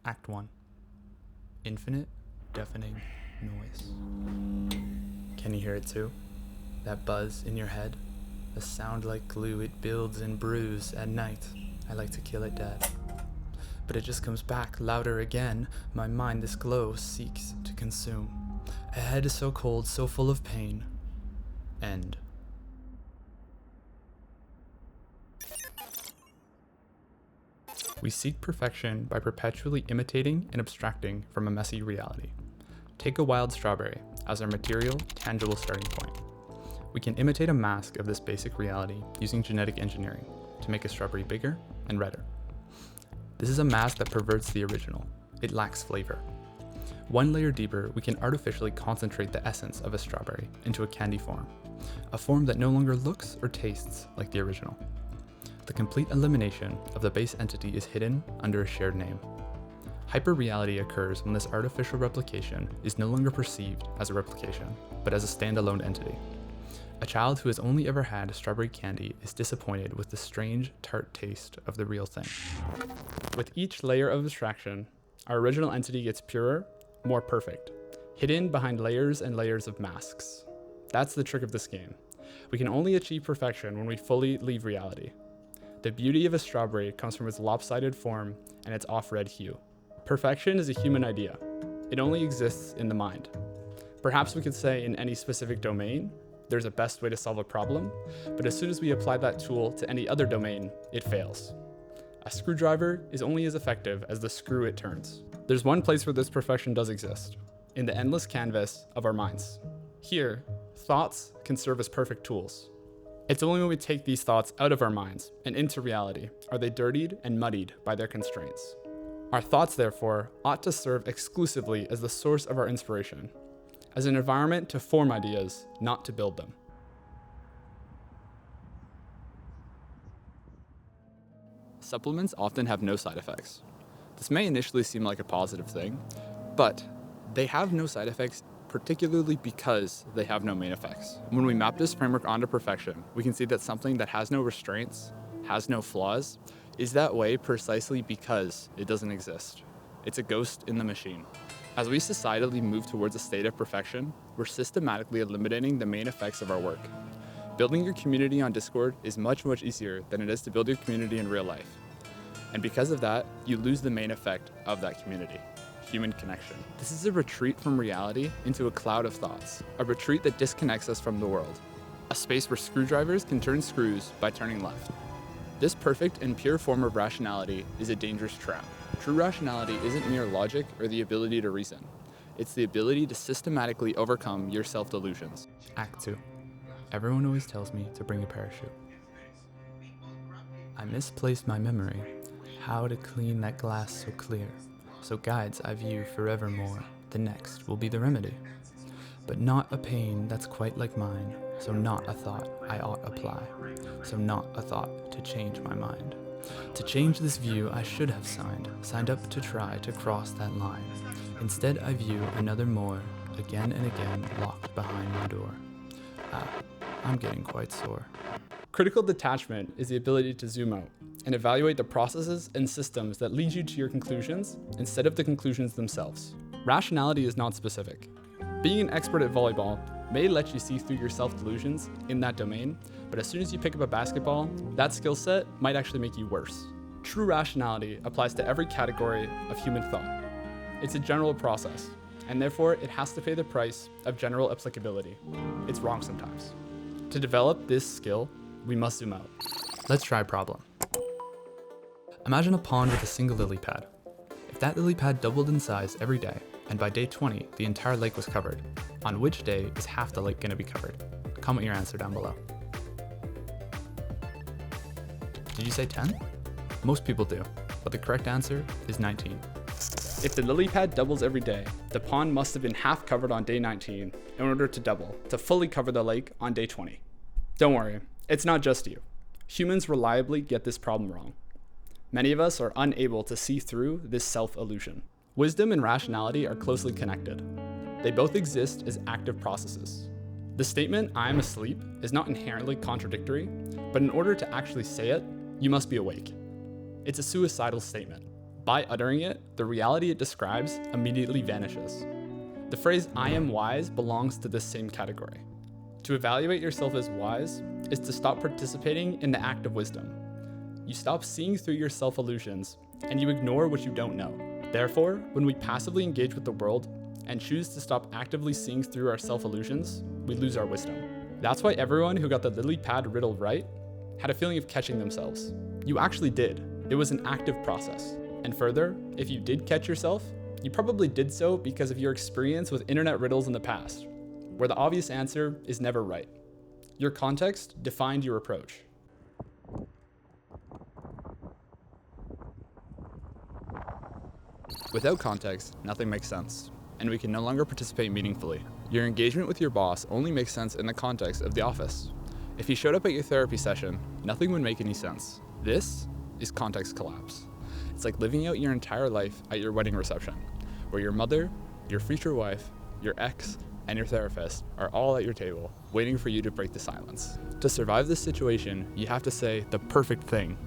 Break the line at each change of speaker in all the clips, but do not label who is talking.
Act 1. Infinite, deafening noise. Can you hear it too? That buzz in your head? A sound like glue, it builds and brews at night. I like to kill it dead. But it just comes back louder again. My mind this glow seeks to consume. A head so cold, so full of pain. End. We seek perfection by perpetually imitating and abstracting from a messy reality. Take a wild strawberry as our material, tangible starting point. We can imitate a mask of this basic reality using genetic engineering to make a strawberry bigger and redder. This is a mask that perverts the original. It lacks flavor. One layer deeper, we can artificially concentrate the essence of a strawberry into a candy form, a form that no longer looks or tastes like the original. The complete elimination of the base entity is hidden under a shared name. Hyperreality occurs when this artificial replication is no longer perceived as a replication, but as a standalone entity. A child who has only ever had strawberry candy is disappointed with the strange, tart taste of the real thing. With each layer of abstraction, our original entity gets purer, more perfect, hidden behind layers and layers of masks. That's the trick of this game. We can only achieve perfection when we fully leave reality. The beauty of a strawberry comes from its lopsided form and its off-red hue. Perfection is a human idea. It only exists in the mind. Perhaps we could say in any specific domain, there's a best way to solve a problem, but as soon as we apply that tool to any other domain, it fails. A screwdriver is only as effective as the screw it turns. There's one place where this perfection does exist, in the endless canvas of our minds. Here, thoughts can serve as perfect tools. It's only when we take these thoughts out of our minds and into reality are they dirtied and muddied by their constraints. Our thoughts, therefore, ought to serve exclusively as the source of our inspiration, as an environment to form ideas, not to build them. Supplements often have no side effects. This may initially seem like a positive thing, but they have no side effects particularly because they have no main effects. When we map this framework onto perfection, we can see that something that has no restraints, has no flaws, is that way precisely because it doesn't exist. It's a ghost in the machine. As we societally move towards a state of perfection, we're systematically eliminating the main effects of our work. Building your community on Discord is much, much easier than it is to build your community in real life. And because of that, you lose the main effect of that community. Human connection. This is a retreat from reality into a cloud of thoughts, a retreat that disconnects us from the world, a space where screwdrivers can turn screws by turning left. This perfect and pure form of rationality is a dangerous trap. True rationality isn't mere logic or the ability to reason. It's the ability to systematically overcome your self-delusions. Act 2. Everyone always tells me to bring a parachute. I misplaced my memory, how to clean that glass so clear. So guides I view forevermore, the next will be the remedy. But not a pain that's quite like mine, so not a thought I ought apply, so not a thought to change my mind. To change this view I should have signed up to try to cross that line. Instead I view another more, again and again locked behind my door. I'm getting quite sore. Critical detachment is the ability to zoom out and evaluate the processes and systems that lead you to your conclusions instead of the conclusions themselves. Rationality is not specific. Being an expert at volleyball may let you see through your self-delusions in that domain, but as soon as you pick up a basketball, that skill set might actually make you worse. True rationality applies to every category of human thought. It's a general process, and therefore it has to pay the price of general applicability. It's wrong sometimes. To develop this skill, we must zoom out. Let's try a problem. Imagine a pond with a single lily pad. If that lily pad doubled in size every day, and by day 20, the entire lake was covered, on which day is half the lake going to be covered? Comment your answer down below. Did you say 10? Most people do, but the correct answer is 19. If the lily pad doubles every day, the pond must have been half covered on day 19 in order to double, to fully cover the lake on day 20. Don't worry, it's not just you. Humans reliably get this problem wrong. Many of us are unable to see through this self-illusion. Wisdom and rationality are closely connected. They both exist as active processes. The statement, "I am asleep," is not inherently contradictory, but in order to actually say it, you must be awake. It's a suicidal statement. By uttering it, the reality it describes immediately vanishes. The phrase "I am wise" belongs to this same category. To evaluate yourself as wise is to stop participating in the act of wisdom. You stop seeing through your self-illusions, and you ignore what you don't know. Therefore, when we passively engage with the world and choose to stop actively seeing through our self-illusions, we lose our wisdom. That's why everyone who got the Lilypad riddle right had a feeling of catching themselves. You actually did. It was an active process. And further, if you did catch yourself, you probably did so because of your experience with internet riddles in the past, where the obvious answer is never right. Your context defined your approach. Without context, nothing makes sense, and we can no longer participate meaningfully. Your engagement with your boss only makes sense in the context of the office. If he showed up at your therapy session, nothing would make any sense. This is context collapse. It's like living out your entire life at your wedding reception, where your mother, your future wife, your ex, and your therapist are all at your table, waiting for you to break the silence. To survive this situation, you have to say the perfect thing,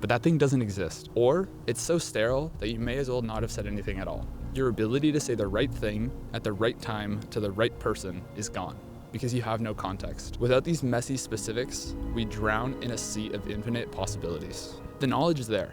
but that thing doesn't exist, or it's so sterile that you may as well not have said anything at all. Your ability to say the right thing at the right time to the right person is gone, because you have no context. Without these messy specifics, we drown in a sea of infinite possibilities. The knowledge is there.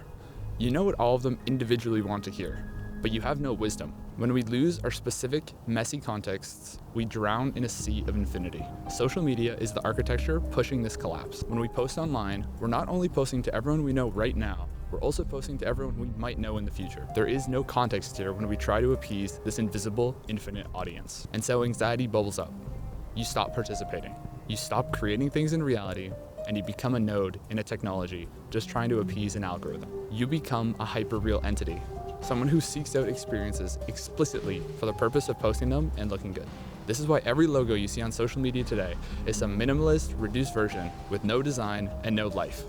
You know what all of them individually want to hear, but you have no wisdom. When we lose our specific, messy contexts, we drown in a sea of infinity. Social media is the architecture pushing this collapse. When we post online, we're not only posting to everyone we know right now, we're also posting to everyone we might know in the future. There is no context here when we try to appease this invisible, infinite audience. And so anxiety bubbles up. You stop participating. You stop creating things in reality, and you become a node in a technology just trying to appease an algorithm. You become a hyperreal entity, someone who seeks out experiences explicitly for the purpose of posting them and looking good. This is why every logo you see on social media today is some minimalist, reduced version with no design and no life.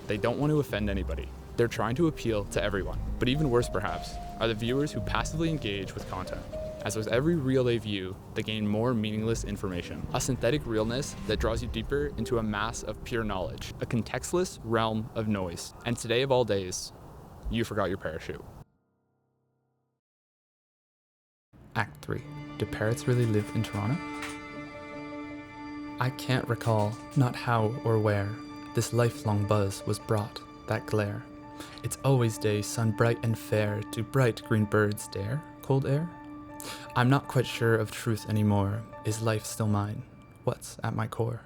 They don't want to offend anybody. They're trying to appeal to everyone. But even worse, perhaps, are the viewers who passively engage with content. As with every reel they view, they gain more meaningless information, a synthetic realness that draws you deeper into a mass of pure knowledge, a contextless realm of noise. And today of all days, you forgot your parachute. Act 3. Do parrots really live in Toronto? I can't recall, not how or where, this lifelong buzz was brought, that glare. It's always day, sun bright and fair, do bright green birds dare cold air? I'm not quite sure of truth anymore. Is life still mine? What's at my core?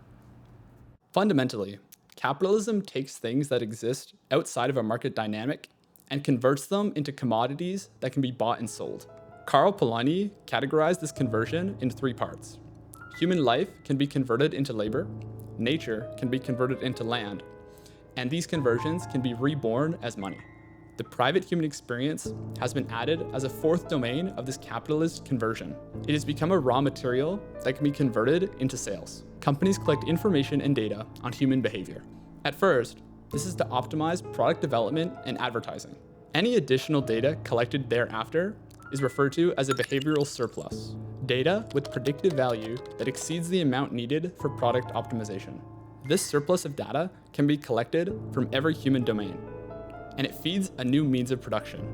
Fundamentally, capitalism takes things that exist outside of a market dynamic and converts them into commodities that can be bought and sold. Carl Polanyi categorized this conversion into 3 parts. Human life can be converted into labor, nature can be converted into land, and these conversions can be reborn as money. The private human experience has been added as a 4th domain of this capitalist conversion. It has become a raw material that can be converted into sales. Companies collect information and data on human behavior. At first, this is to optimize product development and advertising. Any additional data collected thereafter is referred to as a behavioral surplus, data with predictive value that exceeds the amount needed for product optimization. This surplus of data can be collected from every human domain, and it feeds a new means of production,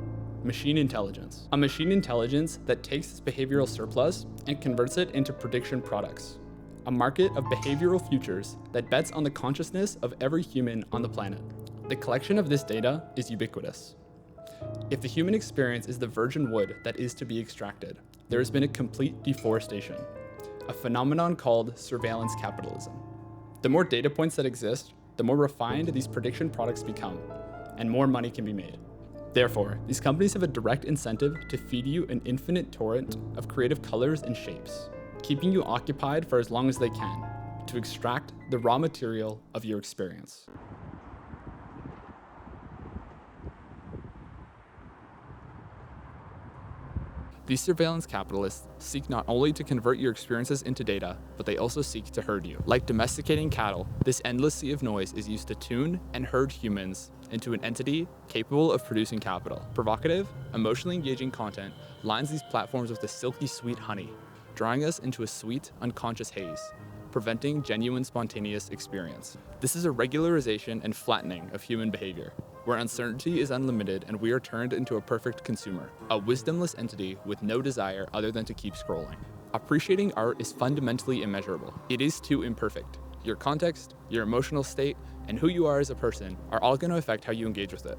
machine intelligence. A machine intelligence that takes this behavioral surplus and converts it into prediction products, a market of behavioral futures that bets on the consciousness of every human on the planet. The collection of this data is ubiquitous. If the human experience is the virgin wood that is to be extracted, there has been a complete deforestation, a phenomenon called surveillance capitalism. The more data points that exist, the more refined these prediction products become, and more money can be made. Therefore, these companies have a direct incentive to feed you an infinite torrent of creative colors and shapes, keeping you occupied for as long as they can, to extract the raw material of your experience. These surveillance capitalists seek not only to convert your experiences into data, but they also seek to herd you. Like domesticating cattle, this endless sea of noise is used to tune and herd humans into an entity capable of producing capital. Provocative, emotionally engaging content lines these platforms with a silky sweet honey, drawing us into a sweet, unconscious haze, preventing genuine spontaneous experience. This is a regularization and flattening of human behavior. where uncertainty is unlimited and we are turned into a perfect consumer, a wisdomless entity with no desire other than to keep scrolling. Appreciating art is fundamentally immeasurable. It is too imperfect. Your context, your emotional state, and who you are as a person are all going to affect how you engage with it,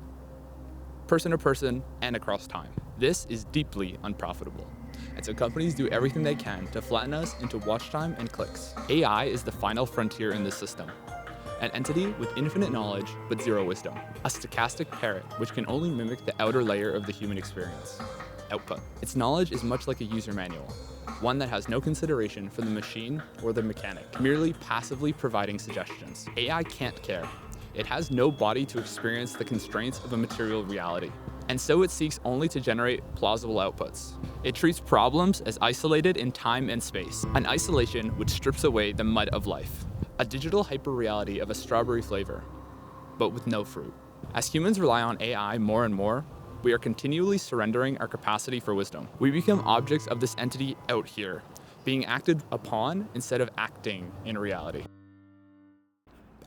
person to person and across time. This is deeply unprofitable. And so companies do everything they can to flatten us into watch time and clicks. AI is the final frontier in this system. An entity with infinite knowledge but zero wisdom. A stochastic parrot which can only mimic the outer layer of the human experience. Output. Its knowledge is much like a user manual, one that has no consideration for the machine or the mechanic, merely passively providing suggestions. AI can't care. It has no body to experience the constraints of a material reality. And so it seeks only to generate plausible outputs. It treats problems as isolated in time and space, an isolation which strips away the mud of life. A digital hyperreality of a strawberry flavor, but with no fruit. As humans rely on AI more and more, we are continually surrendering our capacity for wisdom. We become objects of this entity out here, being acted upon instead of acting in reality.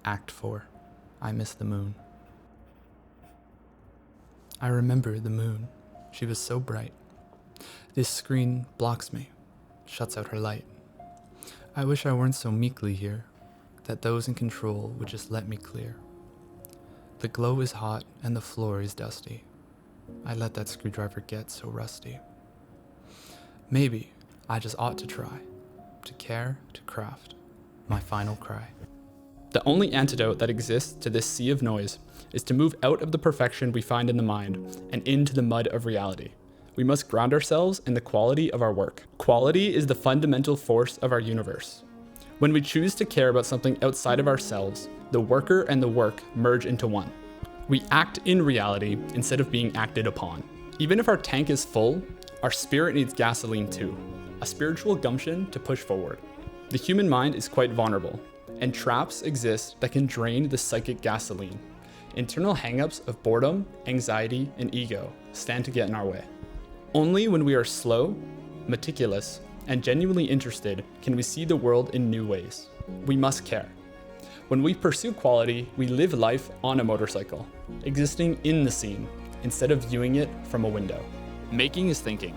Act 4. I miss the moon. I remember the moon. She was so bright. This screen blocks me, shuts out her light. I wish I weren't so meekly here, that those in control would just let me clear. The glow is hot and the floor is dusty. I let that screwdriver get so rusty. Maybe I just ought to try, to care, to craft, my final cry.
The only antidote that exists to this sea of noise is to move out of the perfection we find in the mind and into the mud of reality. We must ground ourselves in the quality of our work. Quality is the fundamental force of our universe. When we choose to care about something outside of ourselves, the worker and the work merge into one. We act in reality instead of being acted upon. Even if our tank is full, our spirit needs gasoline too, a spiritual gumption to push forward. The human mind is quite vulnerable, and traps exist that can drain the psychic gasoline. Internal hangups of boredom, anxiety, and ego stand to get in our way. Only when we are slow, meticulous, and genuinely interested can we see the world in new ways. We must care. When we pursue quality, we live life on a motorcycle, existing in the scene instead of viewing it from a window. Making is thinking,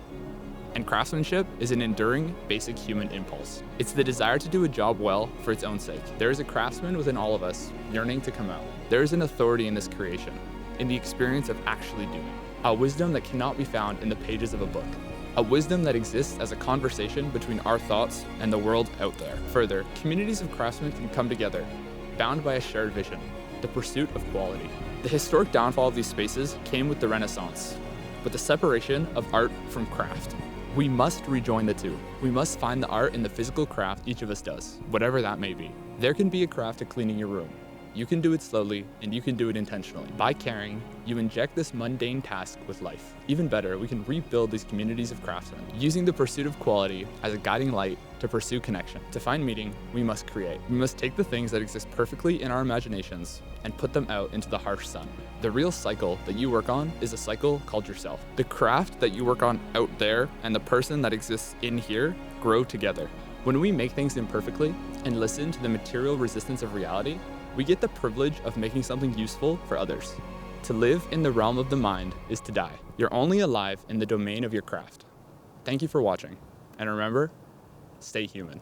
and craftsmanship is an enduring, basic human impulse. It's the desire to do a job well for its own sake. There is a craftsman within all of us, yearning to come out. There is an authority in this creation, in the experience of actually doing. A wisdom that cannot be found in the pages of a book. A wisdom that exists as a conversation between our thoughts and the world out there. Further, communities of craftsmen can come together, bound by a shared vision, the pursuit of quality. The historic downfall of these spaces came with the Renaissance, with the separation of art from craft. We must rejoin the two. We must find the art in the physical craft each of us does, whatever that may be. There can be a craft to cleaning your room. You can do it slowly, and you can do it intentionally. By caring, you inject this mundane task with life. Even better, we can rebuild these communities of craftsmen, using the pursuit of quality as a guiding light to pursue connection. To find meaning, we must create. We must take the things that exist perfectly in our imaginations and put them out into the harsh sun. The real cycle that you work on is a cycle called yourself. The craft that you work on out there and the person that exists in here grow together. When we make things imperfectly and listen to the material resistance of reality, we get the privilege of making something useful for others. To live in the realm of the mind is to die. You're only alive in the domain of your craft. Thank you for watching, and remember, stay human.